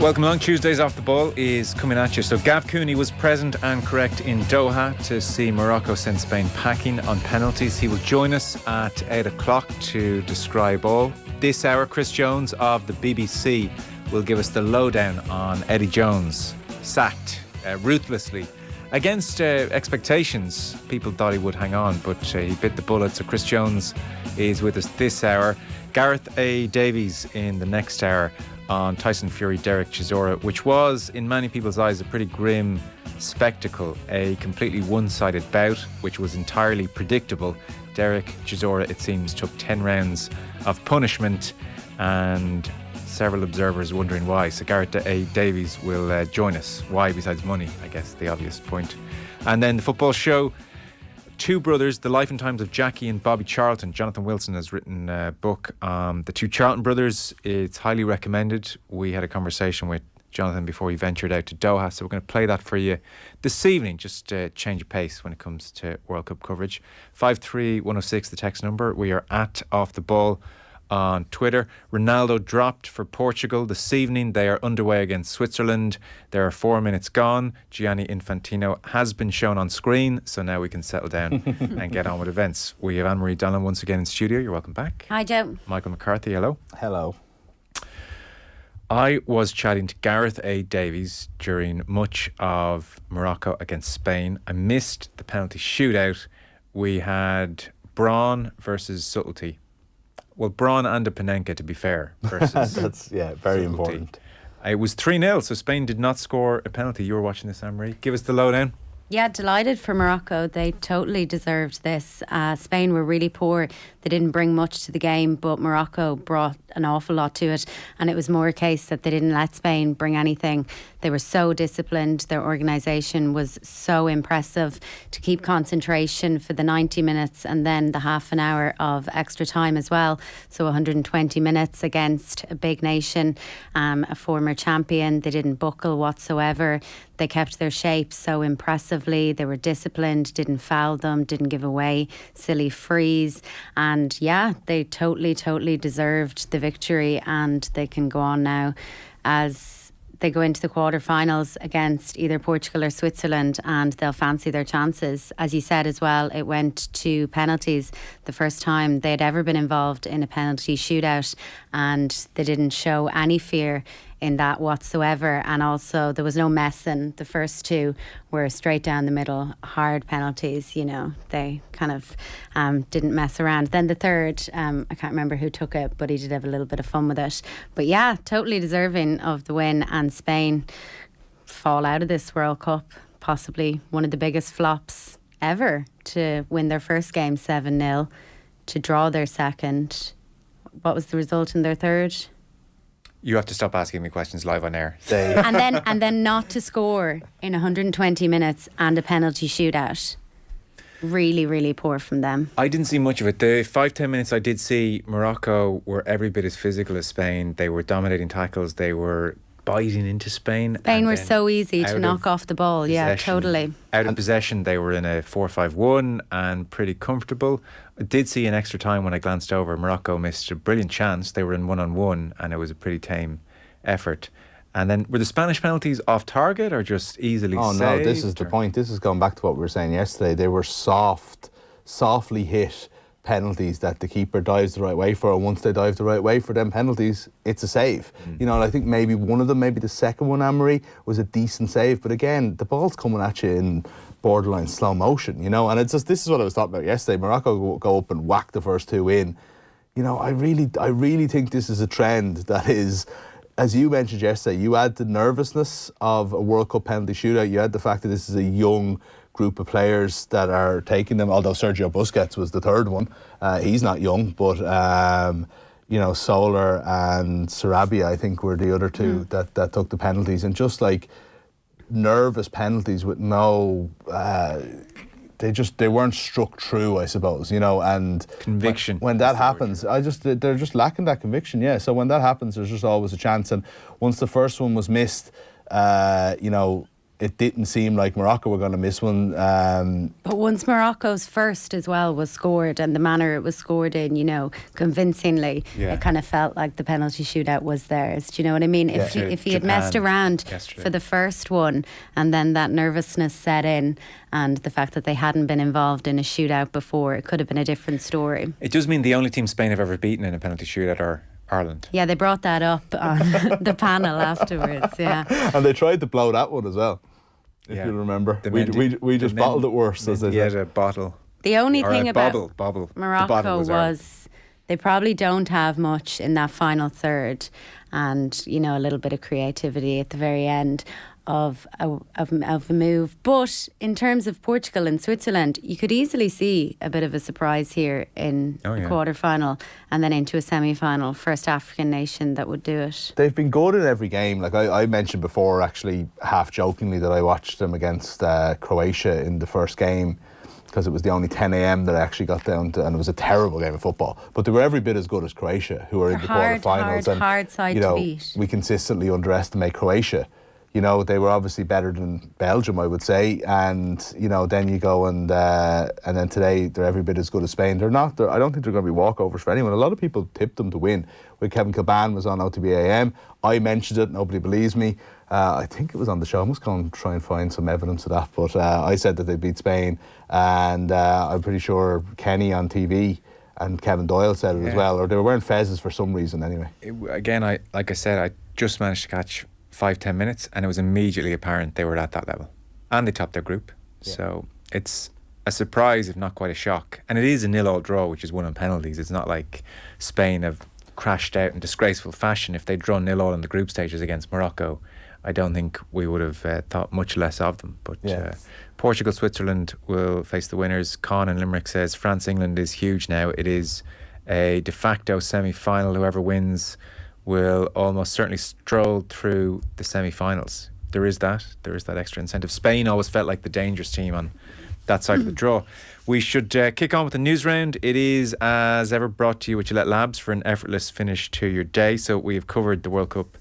Welcome along. Tuesdays Off the Ball is coming at you. So Gav Cooney was present and correct in Doha to see Morocco send Spain packing on penalties. He will join us at 8 o'clock to describe all. This hour, Chris Jones of the BBC will give us the lowdown on Eddie Jones, sacked ruthlessly. Against expectations, people thought he would hang on, but he bit the bullet. So Chris Jones is with us this hour. Gareth A. Davies in the next hour on Tyson Fury, Derek Chisora, which was, in many people's eyes, a pretty grim spectacle. A completely one-sided bout, which was entirely predictable. Derek Chisora, it seems, took 10 rounds of punishment, and several observers wondering why. So Gareth A. Davies will join us. Why, besides money, I guess, the obvious point. And then the football show. Two brothers, the life and times of Jackie and Bobby Charlton. Jonathan Wilson has written a book on the two Charlton brothers. It's highly recommended. We had a conversation with Jonathan before he ventured out to Doha, so we're going to play that for you this evening. Just change of pace when it comes to World Cup coverage. 53106, the text number. We are at Off the Ball on Twitter. Ronaldo dropped for Portugal this evening. They are underway against Switzerland. There are 4 minutes gone. Gianni Infantino has been shown on screen, so now we can settle down and get on with events. We have Ann-Marie Donelan once again in studio. You're welcome back. Hi, Joe. Michael McCarthy, hello. Hello. I was chatting to Gareth A. Davies during much of Morocco against Spain. I missed the penalty shootout. We had brawn versus subtlety. Well, brawn and a Panenka, to be fair, versus That's, very subtlety. Important. It was 3-0, so Spain did not score a penalty. You were watching this, Anne-Marie. Give us the lowdown. Yeah, delighted for Morocco. They totally deserved this. Spain were really poor. They didn't bring much to the game, but Morocco brought an awful lot to it. And it was more a case that they didn't let Spain bring anything. They were so disciplined. Their organisation was so impressive to keep concentration for the 90 minutes and then the half an hour of extra time as well. So 120 minutes against a big nation, a former champion. They didn't buckle whatsoever. They kept their shape so impressively. They were disciplined, didn't foul them, didn't give away silly frees. And yeah, they totally deserved the victory, and they can go on now as they go into the quarterfinals against either Portugal or Switzerland, and they'll fancy their chances. As you said as well, it went to penalties, the first time they'd ever been involved in a penalty shootout, and they didn't show any fear in that whatsoever. And also there was no messing. The first two were straight down the middle, hard penalties. You know, they kind of didn't mess around. Then the third, I can't remember who took it, but he did have a little bit of fun with it. But yeah, totally deserving of the win. And Spain fall out of this World Cup, possibly one of the biggest flops ever, to win their first game 7-0, to draw their second. What was the result in their third? You have to stop asking me questions live on air. and then not to score in 120 minutes and a penalty shootout. Really poor from them. I didn't see much of it. The 5-10 minutes I did see, Morocco were every bit as physical as Spain. They were dominating tackles. They were biting into Spain. Spain were so easy to knock off the ball. Yeah, totally. Out of possession, they were in a 4-5-1 and pretty comfortable. I did see an extra time when I glanced over. Morocco missed a brilliant chance. They were in 1-on-1 and it was a pretty tame effort. And then were the Spanish penalties off target or just easily saved? No, this is the point. This is going back to what we were saying yesterday. They were softly hit penalties that the keeper dives the right way for, and once they dive the right way for them penalties, it's a save. You know, and I think maybe one of them, maybe the second one, Anne-Marie, was a decent save, but again, the ball's coming at you in borderline slow motion, you know, and it's just, this is what I was talking about yesterday. Morocco go up and whack the first two in. You know, I really think this is a trend that is, as you mentioned yesterday, you add the nervousness of a World Cup penalty shootout, you add the fact that this is a young group of players that are taking them, although Sergio Busquets was the third one. He's not young, but you know, Soler and Sarabia, I think, were the other two that took the penalties, and just like nervous penalties with no they weren't struck true, I suppose, you know, and conviction. When that happens, they're just lacking that conviction, yeah. So when that happens, there's just always a chance, and once the first one was missed, you know, it didn't seem like Morocco were going to miss one. But once Morocco's first as well was scored, and the manner it was scored in, convincingly, it kind of felt like the penalty shootout was theirs. Do you know what I mean? If he had messed around for the first one, and then that nervousness set in, and the fact that they hadn't been involved in a shootout before, it could have been a different story. It does mean the only team Spain have ever beaten in a penalty shootout are Ireland. Yeah, they brought that up on the panel afterwards. Yeah, and they tried to blow that one as well. If you remember, we just bottled it worse. As they said. A bottle. The only thing about bobble. Morocco was they probably don't have much in that final third, and a little bit of creativity at the very end of a move. But in terms of Portugal and Switzerland, you could easily see a bit of a surprise here in the quarter-final and then into a semi-final. First African nation that would do it. They've been good in every game. Like I mentioned before, actually half jokingly, that I watched them against Croatia in the first game, because it was the only 10 a.m. that I actually got down to, and it was a terrible game of football. But they were every bit as good as Croatia, who are in the quarterfinals. Hard side to beat. We consistently underestimate Croatia. They were obviously better than Belgium, I would say, and then you go and then today they're every bit as good as Spain. They're not. I don't think they're going to be walkovers for anyone. A lot of people tipped them to win. When Kevin Kilban was on OTB AM, I mentioned it. Nobody believes me. I think it was on the show. I must go and try and find some evidence of that. But I said that they beat Spain, and I'm pretty sure Kenny on TV and Kevin Doyle said it as well, or they were wearing fezzes for some reason anyway. I just managed to catch 5-10 minutes, and it was immediately apparent they were at that level, and they topped their group. So it's a surprise, if not quite a shock. And it is a 0-0 draw, which is won on penalties. It's not like Spain have crashed out in disgraceful fashion. If they'd drawn 0-0 in the group stages against Morocco, I don't think we would have thought much less of them. But Portugal, Switzerland will face the winners. Con in Limerick says France, England is huge now. It is a de facto semi-final. Whoever wins will almost certainly stroll through the semi-finals. There is that extra incentive. Spain always felt like the dangerous team on that side of the draw. We should kick on with the news round. It is, as ever, brought to you with Gillette Labs for an effortless finish to your day. So we have covered the World Cup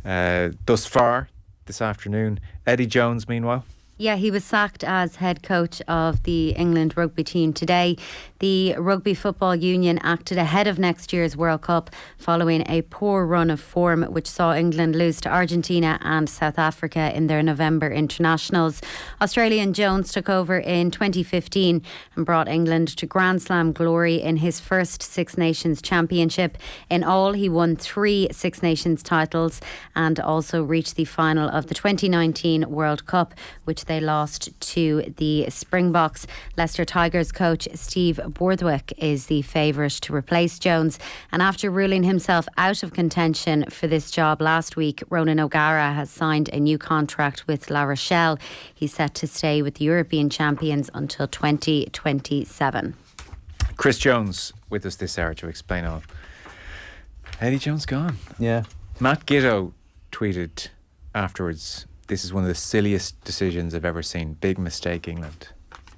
thus far this afternoon. Eddie Jones, meanwhile. Yeah, he was sacked as head coach of the England rugby team today. The Rugby Football Union acted ahead of next year's World Cup following a poor run of form which saw England lose to Argentina and South Africa in their November internationals. Australian Jones took over in 2015 and brought England to Grand Slam glory in his first Six Nations championship. In all, he won 3 Six Nations titles and also reached the final of the 2019 World Cup, which they lost to the Springboks. Leicester Tigers coach Steve Borthwick is the favourite to replace Jones, and after ruling himself out of contention for this job last week, Ronan O'Gara has signed a new contract with La Rochelle. He's set to stay with the European champions until 2027. Chris Jones with us this hour to explain all. Eddie Jones gone. Yeah. Matt Gitto tweeted afterwards, "This is one of the silliest decisions I've ever seen. Big mistake, England."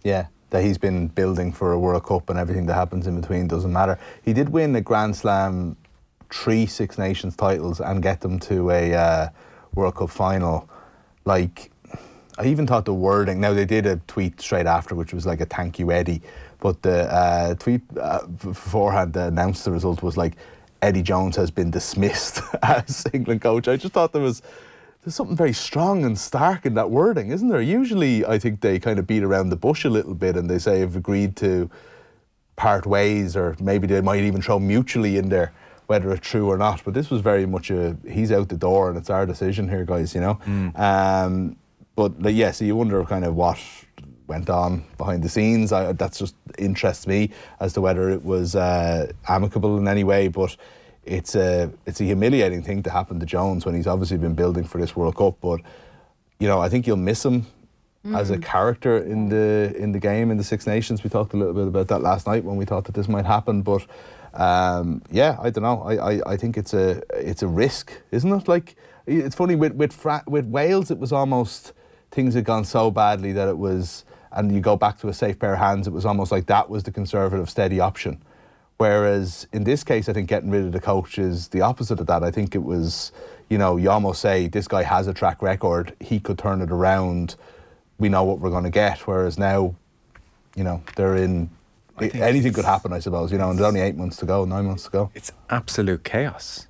Yeah, that he's been building for a World Cup, and everything that happens in between doesn't matter. He did win a Grand Slam, 3 Six Nations titles, and get them to a World Cup final. Like, I even thought the wording, now they did a tweet straight after, which was like a "thank you, Eddie," but the tweet beforehand that announced the result was like, "Eddie Jones has been dismissed as England coach." I just thought there's something very strong and stark in that wording, isn't there? Usually, I think they kind of beat around the bush a little bit and they say have agreed to part ways, or maybe they might even throw mutually in there, whether it's true or not. But this was very much he's out the door and it's our decision here, guys, But yeah, so you wonder kind of what went on behind the scenes. That just interests me as to whether it was amicable in any way, but it's a humiliating thing to happen to Jones when he's obviously been building for this World Cup. But I think you'll miss him as a character in the game in the Six Nations. We talked a little bit about that last night when we thought that this might happen. But I don't know. I think it's a risk, isn't it? Like, it's funny with Wales, it was almost things had gone so badly that it was, and you go back to a safe pair of hands. It was almost like that was the conservative steady option. Whereas in this case, I think getting rid of the coach is the opposite of that. I think it was, you know, you almost say this guy has a track record. He could turn it around. We know what we're going to get. Whereas now, you know, they're in. Anything could happen, I suppose. You know, and there's only 8 months to go, 9 months to go. It's absolute chaos,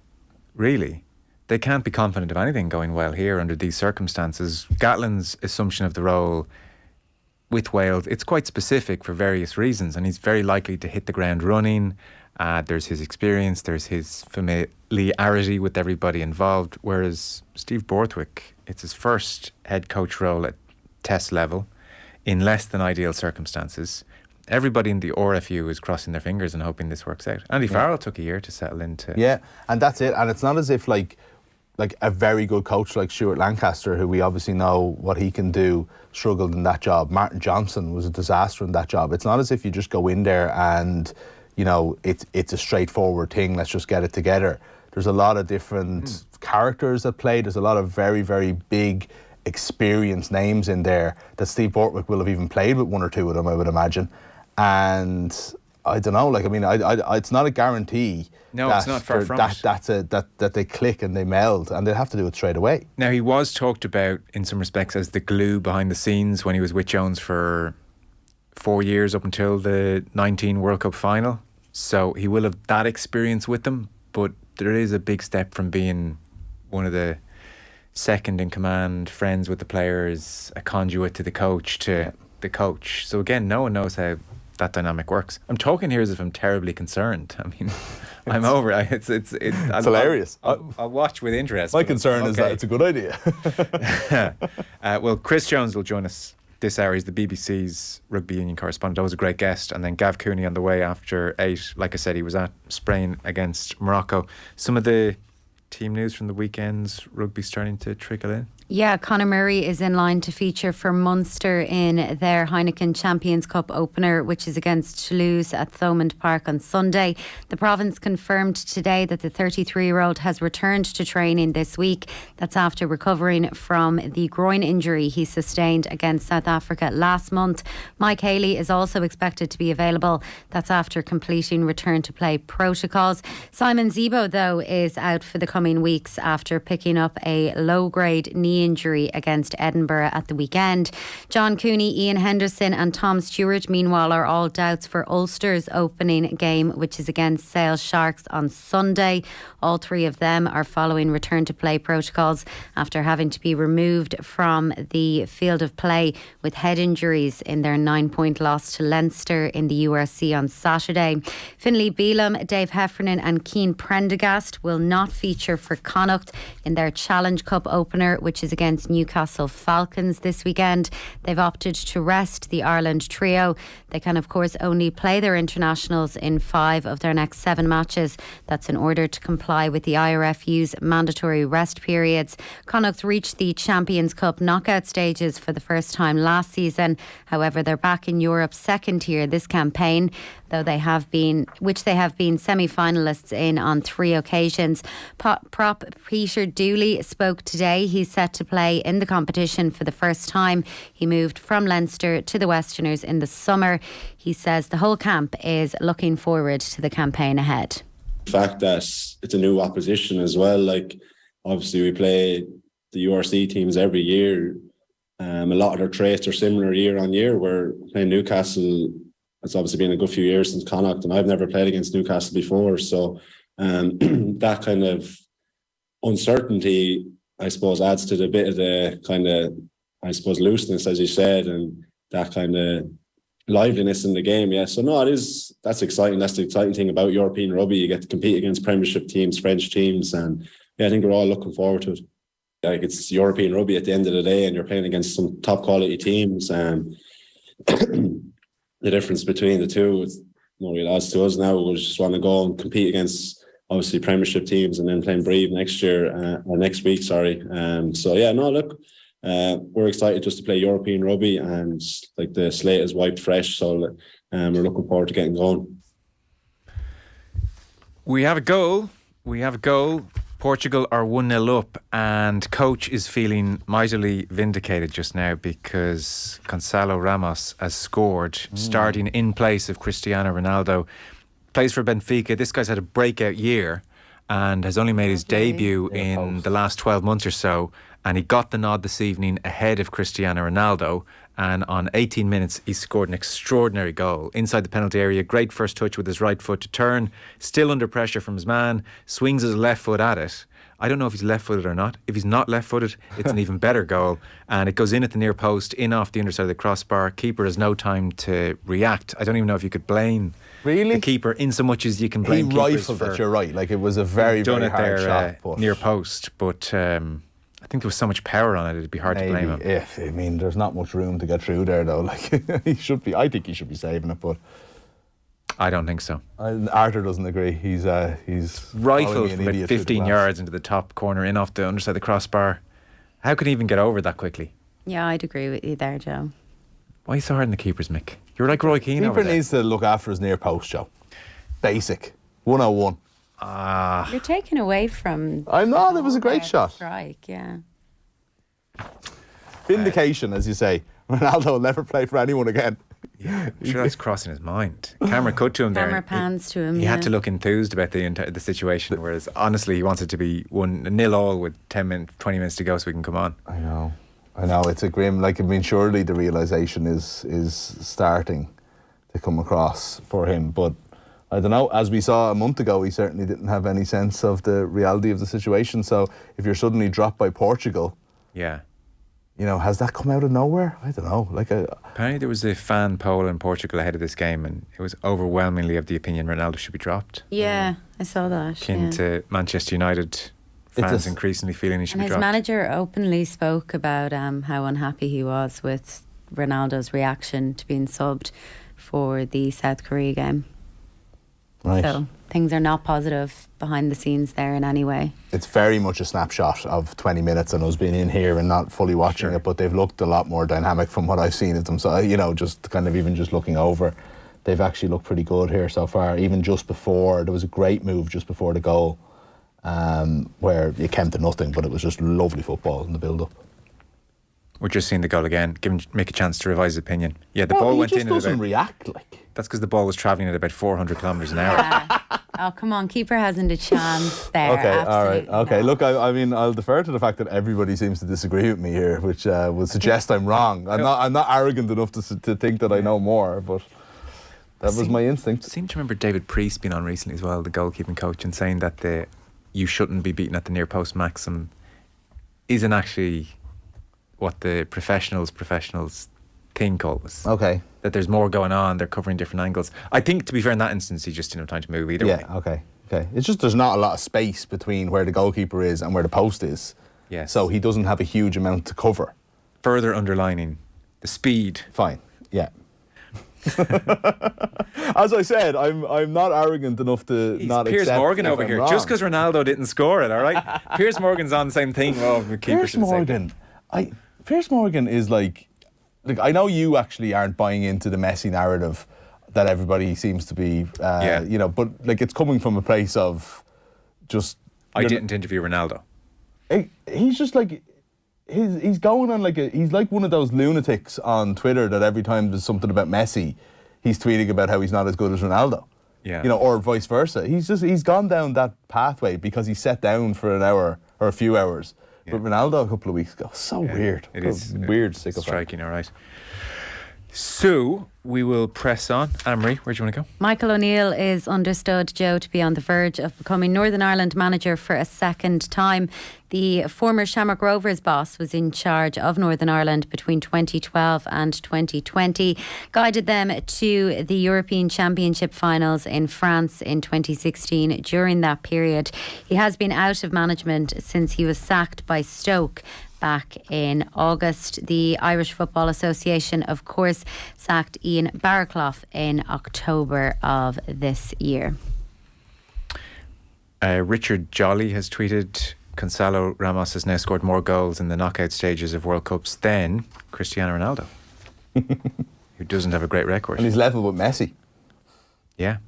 really. They can't be confident of anything going well here under these circumstances. Gatland's assumption of the role with Wales, it's quite specific for various reasons, and he's very likely to hit the ground running. There's his experience, there's his familiarity with everybody involved, whereas Steve Borthwick, it's his first head coach role at test level in less than ideal circumstances. Everybody in the RFU is crossing their fingers and hoping this works out. Andy Farrell took a year to settle into. Yeah, and that's it. And it's not as if like a very good coach like Stuart Lancaster, who we obviously know what he can do, struggled in that job. Martin Johnson was a disaster in that job. It's not as if you just go in there and, you know, it's a straightforward thing. Let's just get it together. There's a lot of different characters at play. There's a lot of very, very big, experienced names in there that Steve Borthwick will have even played with one or two of them, I would imagine. And I don't know, like, I mean, it's not a guarantee. No, it's not far from it. That they click and they meld, and they'll have to do it straight away. Now, he was talked about in some respects as the glue behind the scenes when he was with Jones for 4 years up until the 19 World Cup final. So he will have that experience with them, but there is a big step from being one of the second in command, friends with the players, a conduit to the coach, to the coach. So again, no one knows how that dynamic works. I'm talking here as if I'm terribly concerned. I mean, I'm over it. It's hilarious. I'll watch with interest. My concern is that it's a good idea. Well, Chris Jones will join us this hour. He's the BBC's rugby union correspondent. That was a great guest. And then Gav Cooney on the way after 8. Like I said, he was at Spain against Morocco. Some of the team news from the weekend's rugby starting to trickle in. Yeah, Conor Murray is in line to feature for Munster in their Heineken Champions Cup opener, which is against Toulouse at Thomond Park on Sunday. The province confirmed today that the 33-year-old has returned to training this week. That's after recovering from the groin injury he sustained against South Africa last month. Mike Haley is also expected to be available. That's after completing return to play protocols. Simon Zebo, though, is out for the coming weeks after picking up a low-grade knee injury against Edinburgh at the weekend. John Cooney, Ian Henderson and Tom Stewart, meanwhile, are all doubts for Ulster's opening game, which is against Sale Sharks on Sunday. All three of them are following return to play protocols after having to be removed from the field of play with head injuries in their 9-point loss to Leinster in the URC on Saturday. Finlay Bealham, Dave Heffernan and Keane Prendergast will not feature for Connacht in their Challenge Cup opener, which is against Newcastle Falcons this weekend. They've opted to rest the Ireland trio. They can, of course, only play their internationals in 5 of their next 7 matches. That's in order to comply with the IRFU's mandatory rest periods. Connacht reached the Champions Cup knockout stages for the first time last season. However, they're back in Europe's second tier this campaign, though they have been semi-finalists in on 3 occasions. Prop Peter Dooley spoke today. He's set to play in the competition for the first time. He moved from Leinster to the Westerners in the summer. He says the whole camp is looking forward to the campaign ahead. The fact that it's a new opposition as well, like obviously we play the URC teams every year. A lot of their traits are similar year on year. We're playing Newcastle. It's obviously been a good few years since Connacht, and I've never played against Newcastle before. So that kind of uncertainty, I suppose, adds to the bit of the kind of, I suppose, looseness, as you said, and that kind of liveliness in the game. Yeah, so no, that's exciting. That's the exciting thing about European rugby. You get to compete against Premiership teams, French teams, and yeah, I think we're all looking forward to it. Like, it's European rugby at the end of the day, and you're playing against some top quality teams. And the difference between the two, it's no real odds to us now. We just want to go and compete against obviously Premiership teams, and then playing Breve next week. So yeah, no, look, we're excited just to play European rugby, and like the slate is wiped fresh. So we're looking forward to getting going. We have a goal. Portugal are 1-0 up, and coach is feeling mightily vindicated just now because Gonçalo Ramos has scored, starting in place of Cristiano Ronaldo. Plays for Benfica. This guy's had a breakout year, and has only made his debut Yeah, in post. the last 12 months or so. And he got the nod this evening ahead of Cristiano Ronaldo. And on 18 minutes, he scored an extraordinary goal inside the penalty area. Great first touch with his right foot to turn. Still under pressure from his man. Swings his left foot at it. I don't know if he's left-footed or not. If he's not left-footed, it's an even better goal. And it goes in at the near post, in off the underside of the crossbar. Keeper has no time to react. I don't even know if you could blame Really? the keeper in so much as you can He blame keepers rifled for it, you're right. Like, it was a very, done very it hard there shot. But near post. But I think there was so much power on it, it'd be hard to blame him. I mean, there's not much room to get through there, though. Like, I think he should be saving it, but I don't think so. Arthur doesn't agree. He's Rifled calling me an from about idiot through the 15 glass. yards into the top corner, in off the underside of the crossbar. How could he even get over that quickly? Yeah, I'd agree with you there, Joe. Why are you so hard on the keepers, Mick? You're like Roy Keane over Keeper there. needs to look after his near post, Joe. Basic. 101. You're taken away from. I'm not. It was a great the shot. Strike, yeah. Vindication, as you say. Ronaldo will never play for anyone again. Yeah, I'm sure that's crossing his mind. Camera cut to him there. Camera and pans to him. He yeah. had to look enthused about the situation, whereas honestly, he wants it to be 1-0 with 20 minutes to go so we can come on. I know. It's a grim. Like, I mean, surely the realization is starting to come across for him. But I don't know. As we saw a month ago, he certainly didn't have any sense of the reality of the situation. So if you're suddenly dropped by Portugal, Yeah. you know, has that come out of nowhere? I don't know. Apparently there was a fan poll in Portugal ahead of this game, and it was overwhelmingly of the opinion Ronaldo should be dropped. Yeah, I saw that. Akin yeah. to Manchester United fans increasingly feeling he should And be his dropped. manager openly spoke about how unhappy he was with Ronaldo's reaction to being subbed for the South Korea game. Right. So things are not positive behind the scenes there in any way. It's very much a snapshot of 20 minutes and us being in here and not fully watching Sure. it, but they've looked a lot more dynamic from what I've seen of them. So, you know, just kind of even just looking over, they've actually looked pretty good here so far. Even just before, there was a great move just before the goal where it came to nothing, but it was just lovely football in the build-up. We're just seeing the goal again. Give him Mick a chance to revise his opinion. Yeah, the ball went in He at just doesn't about... react like. That's because the ball was travelling at about 400 kilometres an hour. Yeah. Oh, come on. Keeper hasn't a chance there. Okay, all right. Absolutely Okay, not. look, I mean, I'll defer to the fact that everybody seems to disagree with me here, which would suggest I'm wrong. I'm not arrogant enough to think that I know more, but that was my instinct. I seem to remember David Priest being on recently as well, the goalkeeping coach, and saying that you shouldn't be beaten at the near post maximum isn't actually what the professionals think always. Okay. That there's more going on, they're covering different angles. I think, to be fair, in that instance, he just didn't have time to move either way. Yeah, okay. It's just there's not a lot of space between where the goalkeeper is and where the post is. Yes. So he doesn't have a huge amount to cover. Further underlining the speed. Fine. Yeah. As I said, I'm not arrogant enough to He's not Piers accept Morgan if over I'm here. wrong. Just because Ronaldo didn't score it, all right? Piers Morgan's on the same thing. Oh, the keeper Piers should have saved it. Morgan, Piers Morgan is like I know you actually aren't buying into the Messi narrative that everybody seems to be, you know, but like it's coming from a place of just. I didn't interview Ronaldo. He's just like. He's going on he's like one of those lunatics on Twitter that every time there's something about Messi, he's tweeting about how he's not as good as Ronaldo. Yeah. You know, or vice versa. He's gone down that pathway because he sat down for an hour or a few hours. Yeah. But Ronaldo a couple of weeks ago, so weird. It is weird, sycophant. striking, all right. So we will press on. Anne-Marie, where do you want to go? Michael O'Neill is understood, Joe, to be on the verge of becoming Northern Ireland manager for a second time. The former Shamrock Rovers boss was in charge of Northern Ireland between 2012 and 2020, guided them to the European Championship finals in France in 2016. During that period, he has been out of management since he was sacked by Stoke back in August. The Irish Football Association, of course, sacked Ian Barraclough in October of this year. Richard Jolly has tweeted, Gonzalo Ramos has now scored more goals in the knockout stages of World Cups than Cristiano Ronaldo, who doesn't have a great record. And he's level with Messi. Yeah.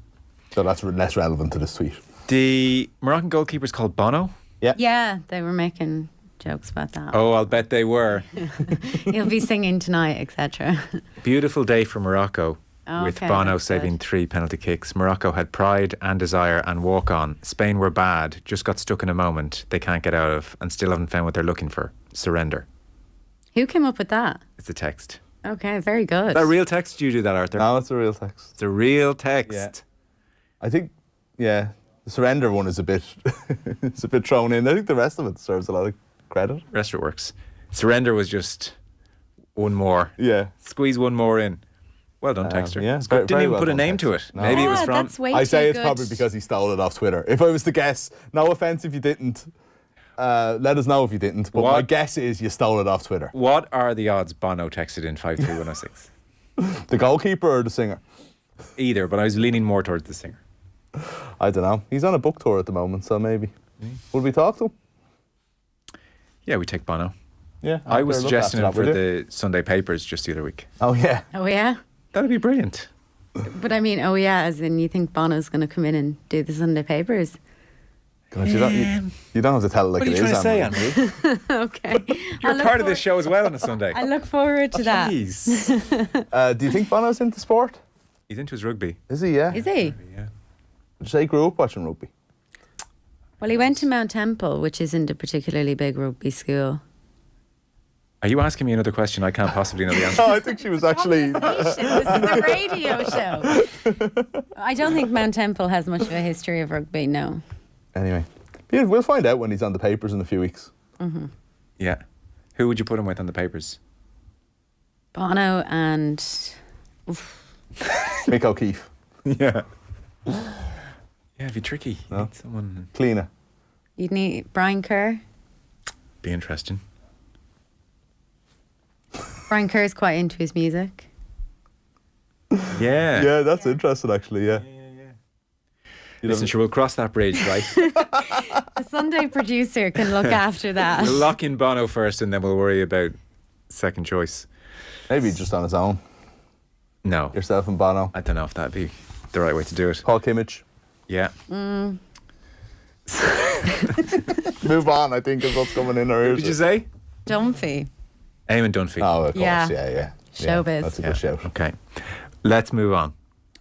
So that's less relevant to this tweet. The Moroccan goalkeeper's called Bono. Yeah, they were making jokes about that. Oh, I'll bet they were. He'll be singing tonight, etc. Beautiful day for Morocco. with Okay, Bono that's saving good. 3 penalty kicks. Morocco had pride and desire and walk on. Spain were bad, just got stuck in a moment they can't get out of and still haven't found what they're looking for. Surrender. Who came up with that? It's the text. Okay, very good. Is that a real text? Do you do that, Arthur? No, it's a real text. It's a real text. Yeah. I think, the surrender one is a bit, it's a bit thrown in. I think the rest of it deserves a lot of credit. Rest of it works. Surrender was just one more. Yeah. Squeeze one more in. Well done, Texter. yeah, It's good. very Didn't even well put a done, name to Texter. it. No. Maybe it was Yeah, from. that's way I say too it's good. probably because he stole it off Twitter. If I was to guess, no offence if you didn't, let us know if you didn't. But What? my guess is you stole it off Twitter. What are the odds Bono texted in 53106? The goalkeeper or the singer? Either, but I was leaning more towards the singer. I don't know. He's on a book tour at the moment, so maybe. Would we talk to him? Yeah, we take Bono. Yeah. I was I'll look suggesting after him that, for would you? the Sunday papers just the other week. Oh, yeah. Oh, yeah? That'd be brilliant. But I mean, oh, yeah, as in you think Bono's going to come in and do the Sunday papers? God, you don't have to tell it like What are it you is, trying to say, Anne-Marie. Anne-Marie? Okay. You're part of this show as well on a Sunday. I look forward to that. Jeez. Do you think Bono's into sport? He's into his rugby. Is he, yeah? Is he? Yeah. Did you say he grew up watching rugby? Well, he went to Mount Temple, which isn't a particularly big rugby school. Are you asking me another question I can't possibly know the answer? Oh, I think she was actually... This is a radio show. I don't think Mount Temple has much of a history of rugby, no. Anyway, yeah, we'll find out when he's on the papers in a few weeks. Yeah. Who would you put him with on the papers? Bono and... Mick O'Keefe. Yeah. Yeah, it'd be tricky. No. Need someone Cleaner. You'd need Brian Kerr. be interesting. Brian Kerr's quite into his music. Yeah. Yeah, that's interesting, actually, yeah. Listen, sure, we'll cross that bridge, right? The Sunday producer can look after that. We'll lock in Bono first and then we'll worry about second choice. Maybe just on his own. No. Yourself and Bono. I don't know if that'd be the right way to do it. Paul Kimmage. Yeah. Move on, I think, is what's coming in our What ears. did you say? Dunphy. Eamon Dunphy. Oh, of course, Yeah. yeah. Showbiz. That's a Yeah. good shout. Okay. Let's move on.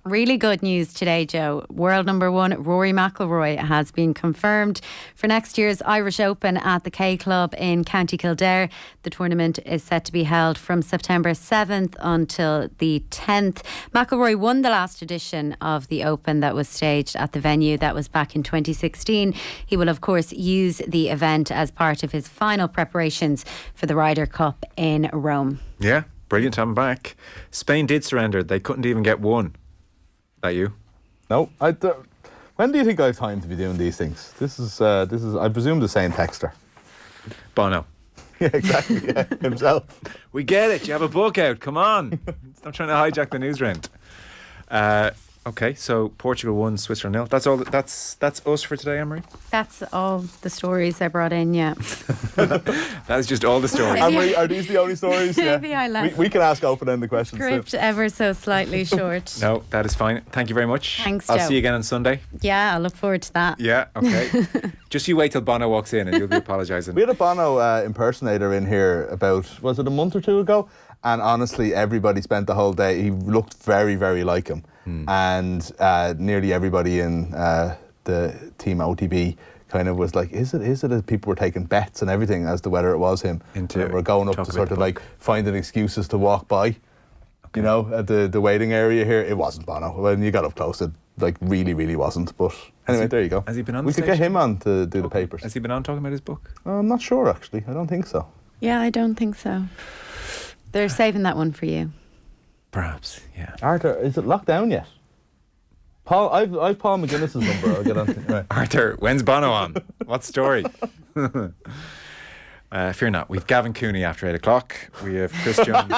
Really good news today, Joe. World number one, Rory McIlroy, has been confirmed for next year's Irish Open at the K Club in County Kildare. The tournament is set to be held from September 7th until the 10th. McIlroy won the last edition of the Open that was staged at the venue. That was back in 2016. He will, of course, use the event as part of his final preparations for the Ryder Cup in Rome. Yeah. Brilliant. I'm back. Spain did surrender. They couldn't even get one. That you? No, when do you think I have time to be doing these things? This is, I presume, the same texter. Bono. Yeah, exactly. Yeah, himself. We get it. You have a book out. Come on. Stop trying to hijack the newsround. Okay, so Portugal won, Switzerland nil. That's all. That's us for today, Anne-Marie. That's all the stories I brought in, yeah. That is just all the stories. Anne-Marie, are these the only stories? Maybe Yeah. I left We can ask open-ended questions too. script ever so slightly short. No, that is fine. Thank you very much. Thanks, I'll Joe. see you again on Sunday. Yeah, I look forward to that. Yeah, okay. Just you wait till Bono walks in and you'll be apologising. We had a Bono impersonator in here about, was it a month or two ago? And honestly, everybody spent the whole day. He looked very, very like him. And nearly everybody in the team OTB kind of was like, is it that people were taking bets and everything as to whether it was him? Into And we're going up talk to about sort the of like finding excuses to walk by, you know, at the waiting area here. It wasn't Bono. When you got up close, it like really wasn't. But anyway, there you go. Has he been on We the could get stage? him on to do the papers. Has he been on talking about his book? I'm not sure, actually. I don't think so. Yeah, I don't think so. They're saving that one for you. Perhaps, yeah. Arthur, is it locked down yet? Paul, I've Paul McGuinness's number. I'll get on to right. Arthur, when's Bono on? What story? Fear not. We've Gavin Cooney after 8 o'clock. We have Chris Jones.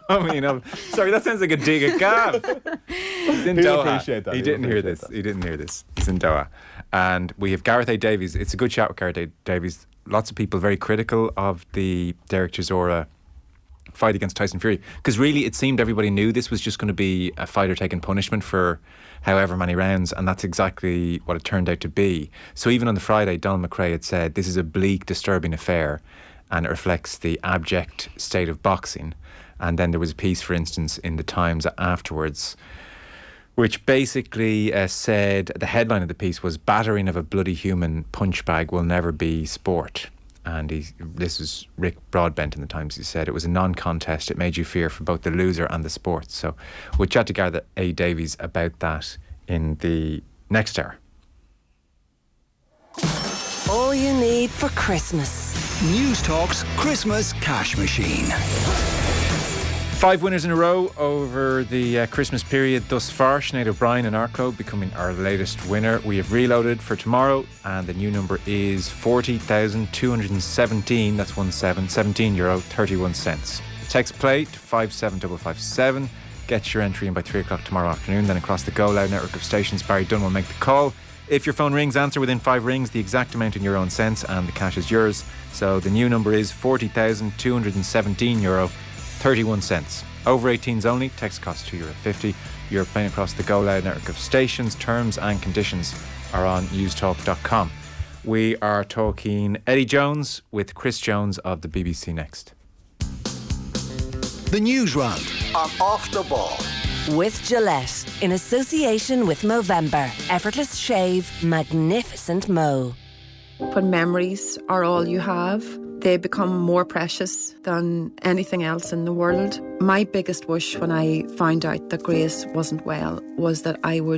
I mean, sorry, that sounds like a dig at Gav. He's in He'll Doha. appreciate that. He He'll didn't hear appreciate this. that. He didn't hear this. He's in Doha. And we have Gareth A. Davies. It's a good chat with Gareth A. Davies. Lots of people very critical of the Derek Chisora fight against Tyson Fury, because really it seemed everybody knew this was just going to be a fighter taking punishment for however many rounds, and that's exactly what it turned out to be. So even on the Friday, Donald McRae had said this is a bleak, disturbing affair and it reflects the abject state of boxing. And then there was a piece, for instance, in the Times afterwards, which basically said, the headline of the piece was, "Battering of a bloody human punch bag will never be sport." And this was Rick Broadbent in the Times. He said it was a non-contest. It made you fear for both the loser and the sport. So we'll chat to Gareth A. Davies about that in the next hour. All you need for Christmas. News Talk's Christmas Cash Machine. 5 winners in a row over the Christmas period thus far. Sinead O'Brien and Arco becoming our latest winner. We have reloaded for tomorrow, and the new number is 40,217. That's 17 euro 31 cents. Text play to 57557. Get your entry in by 3 o'clock tomorrow afternoon. Then across the Go Loud network of stations, Barry Dunn will make the call. If your phone rings, answer within 5 rings, the exact amount in your own cents, and the cash is yours. So the new number is 40,217 euro 31 cents. Over 18s only. Text costs €2.50. You're playing across the Go Loud network of stations. Terms and conditions are on newstalk.com. We are talking Eddie Jones with Chris Jones of the BBC next. The Newsround on Off the Ball. With Gillette, in association with Movember. Effortless shave, magnificent mo. When memories are all you have, they become more precious than anything else in the world. My biggest wish when I found out that Grace wasn't well was that I would